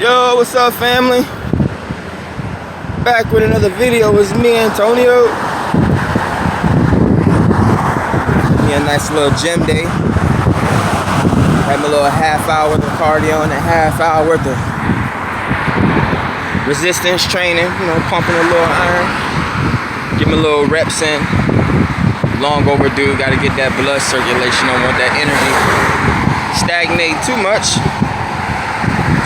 Yo, what's up, family? Back with another video. It's me, Antonio. Yeah, nice little gym day. Had my little half hour worth of cardio and a half hour worth of resistance training. You know, pumping a little iron. Give me a little reps in. Long overdue. Got to get that blood circulation. I want that energy stagnate too much.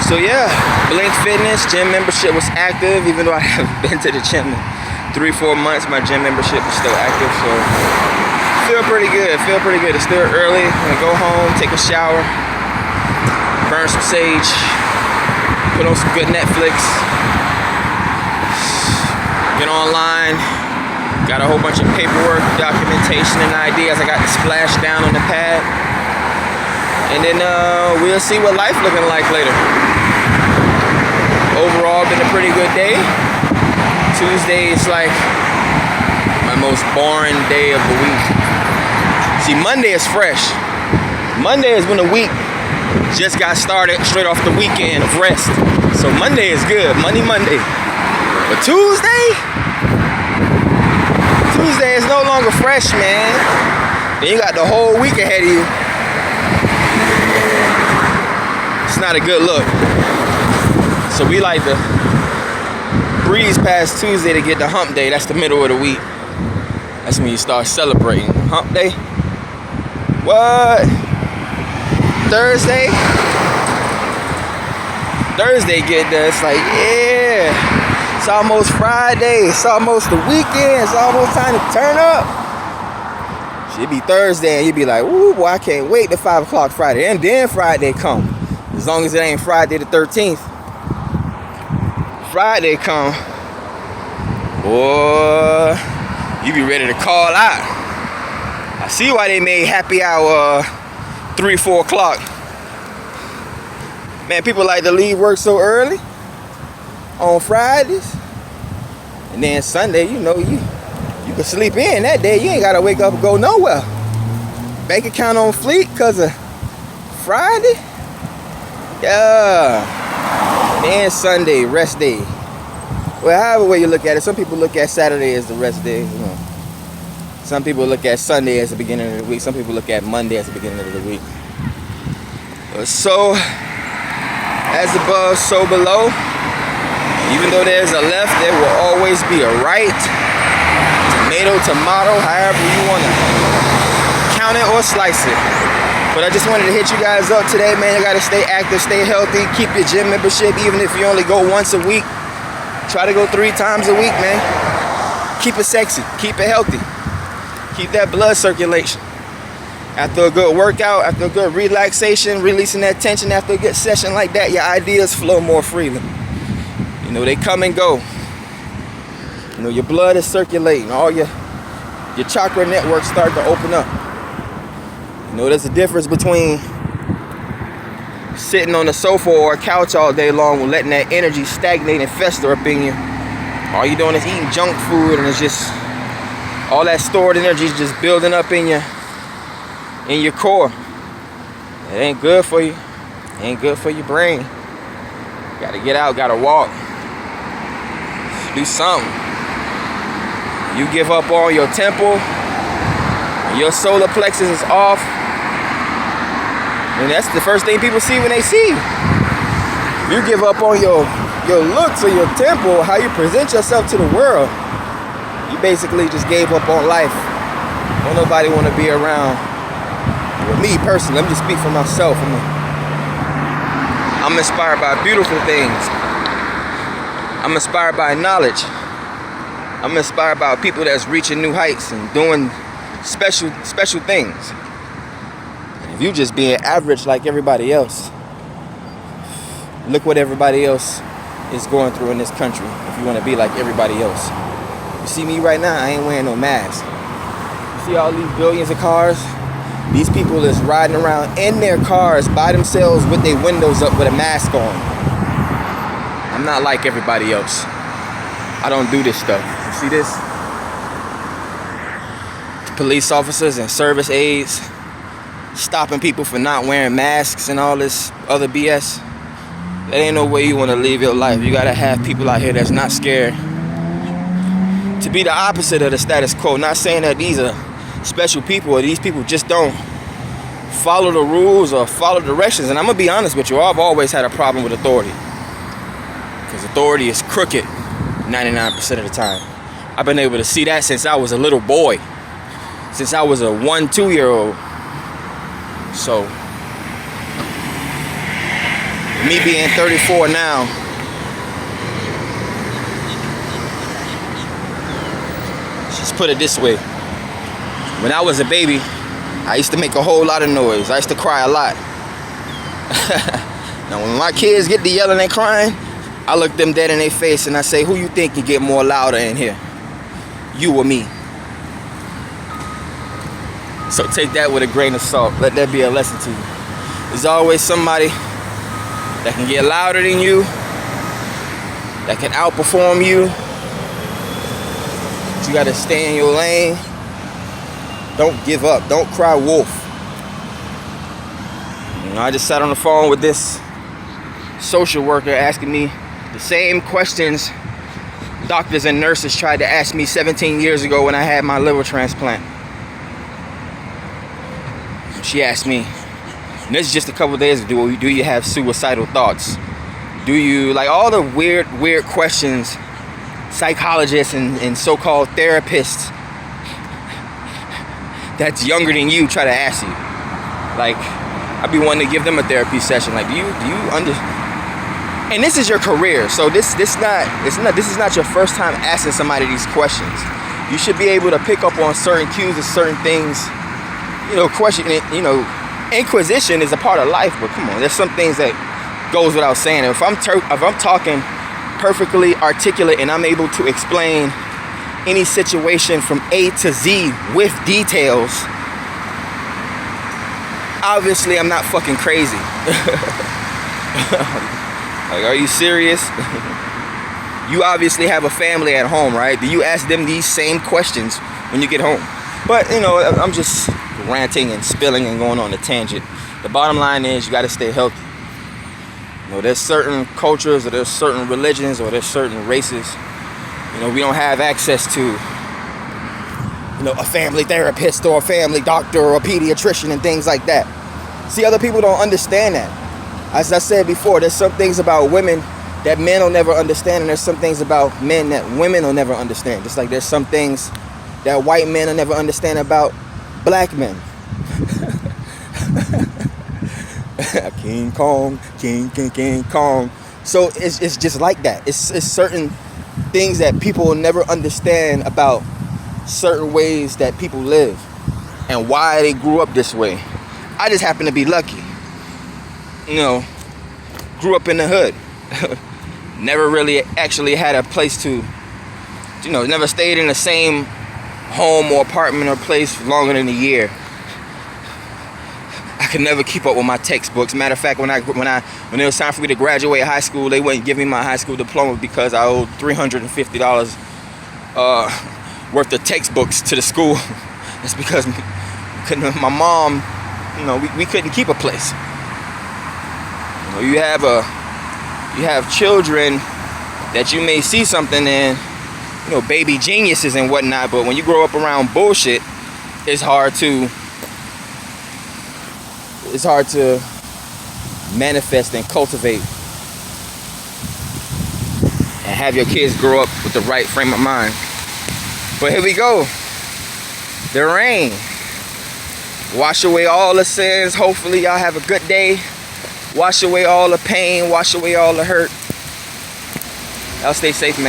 So yeah, Blink Fitness gym membership was active, even though I haven't been to the gym in 3-4 months. My gym membership is still active, so feel pretty good. It's still early. I'm gonna go home, take a shower, burn some sage, put on some good Netflix, get online. Got a whole bunch of paperwork, documentation, and ideas. I got to splash down on the pad. And then we'll see what life looking like later. Overall, been a pretty good day. Tuesday is like my most boring day of the week. See, Monday is fresh. Monday is when the week just got started straight off the weekend of rest. So Monday is good, Monday. But Tuesday is no longer fresh, man. Then you got the whole week ahead of you. It's not a good look. So we like to breeze past Tuesday to get to hump day. That's the middle of the week. That's when you start celebrating. Hump day? What? Thursday get there. It's like, yeah. It's almost Friday. It's almost the weekend. It's almost time to turn up. It'd be Thursday and you'd be like, ooh, boy, I can't wait till 5 o'clock Friday. And then Friday come. As long as it ain't Friday the 13th. Friday come. Boy, you be ready to call out. I see why they made happy hour 3-4 o'clock. Man, people like to leave work so early on Fridays. And then Sunday, you know, you can sleep in that day. You ain't gotta wake up and go nowhere. Bank account on fleek because of Friday. Yeah. And Sunday, rest day. Well, however way you look at it, some people look at Saturday as the rest day. You know. Some people look at Sunday as the beginning of the week. Some people look at Monday as the beginning of the week. So, as above, so below. Even though there's a left, there will always be a right. Tomato, however you want to count it or slice it. But I just wanted to hit you guys up today, man. You gotta stay active, stay healthy, keep your gym membership, even if you only go once a week. Try to go 3 times a week, man. Keep it sexy, keep it healthy. Keep that blood circulation. After a good workout, after a good relaxation, releasing that tension after a good session like that, your ideas flow more freely. You know, they come and go. You know, your blood is circulating. All your chakra networks start to open up. You know, there's a difference between sitting on the sofa or a couch all day long and letting that energy stagnate and fester up in you. All you're doing is eating junk food, and it's just all that stored energy is just building up in your core. It ain't good for you. It ain't good for your brain. Gotta get out, gotta walk. Do something. You give up on your temple, your solar plexus is off, and that's the first thing people see when they see you. You give up on your looks or your temple, how you present yourself to the world. You basically just gave up on life. Don't nobody want to be around. Well, me personally, let me just speak for myself. I'm inspired by beautiful things. I'm inspired by knowledge. I'm inspired by people that's reaching new heights and doing special things. And if you just being average like everybody else, look what everybody else is going through in this country. If you want to be like everybody else, you see me right now, I ain't wearing no mask. You see all these billions of cars? These people is riding around in their cars by themselves with their windows up with a mask on. I'm not like everybody else. I don't do this stuff. You see this? Police officers and service aides stopping people for not wearing masks and all this other BS. That ain't no way you want to live your life. You gotta have people out here that's not scared to be the opposite of the status quo. Not saying that these are special people or these people just don't follow the rules or follow directions. And I'm gonna be honest with you, I've always had a problem with authority, because authority is crooked 99% of the time. I've been able to see that since I was a little boy, since I was a 1-2-year-old. So me being 34 now, just put it this way, when I was a baby, I used to make a whole lot of noise. I used to cry a lot. Now when my kids get to yelling and crying, I look them dead in their face and I say, who you think can get more louder in here? You or me? So take that with a grain of salt. Let that be a lesson to you. There's always somebody that can get louder than you, that can outperform you. But you gotta stay in your lane. Don't give up. Don't cry wolf. You know, I just sat on the phone with this social worker asking me the same questions doctors and nurses tried to ask me 17 years ago when I had my liver transplant. She asked me, and this is just a couple of days ago, do you have suicidal thoughts? Do you, like all the weird questions psychologists and so-called therapists that's younger than you try to ask you. Like, I'd be wanting to give them a therapy session. Like, do you understand? And this is your career, so this is not your first time asking somebody these questions. You should be able to pick up on certain cues and certain things. You know, inquisition is a part of life, but come on, there's some things that goes without saying. If I'm talking perfectly articulate and I'm able to explain any situation from A to Z with details, obviously I'm not fucking crazy. Like, are you serious? You obviously have a family at home, right? Do you ask them these same questions when you get home? But, you know, I'm just ranting and spilling and going on a tangent. The bottom line is you got to stay healthy. You know, there's certain cultures or there's certain religions or there's certain races, you know, we don't have access to, you know, a family therapist or a family doctor or a pediatrician and things like that. See, other people don't understand that. As I said before, there's some things about women that men will never understand, and there's some things about men that women will never understand. Just like there's some things that white men will never understand about black men. King Kong, King Kong. So it's just like that. It's certain things that people will never understand about certain ways that people live and why they grew up this way. I just happen to be lucky. You know, grew up in the hood. Never really actually had a place to, you know, never stayed in the same home or apartment or place longer than a year. I could never keep up with my textbooks. Matter of fact, when it was time for me to graduate high school, they wouldn't give me my high school diploma because I owed $350 worth of textbooks to the school. It's because my mom, you know, we couldn't keep a place. You know, you have children that you may see something in, you know, baby geniuses and whatnot, but when you grow up around bullshit, it's hard to manifest and cultivate and have your kids grow up with the right frame of mind. But here we go. The rain. Wash away all the sins. Hopefully y'all have a good day. Wash away all the pain. Wash away all the hurt. Y'all stay safe, man.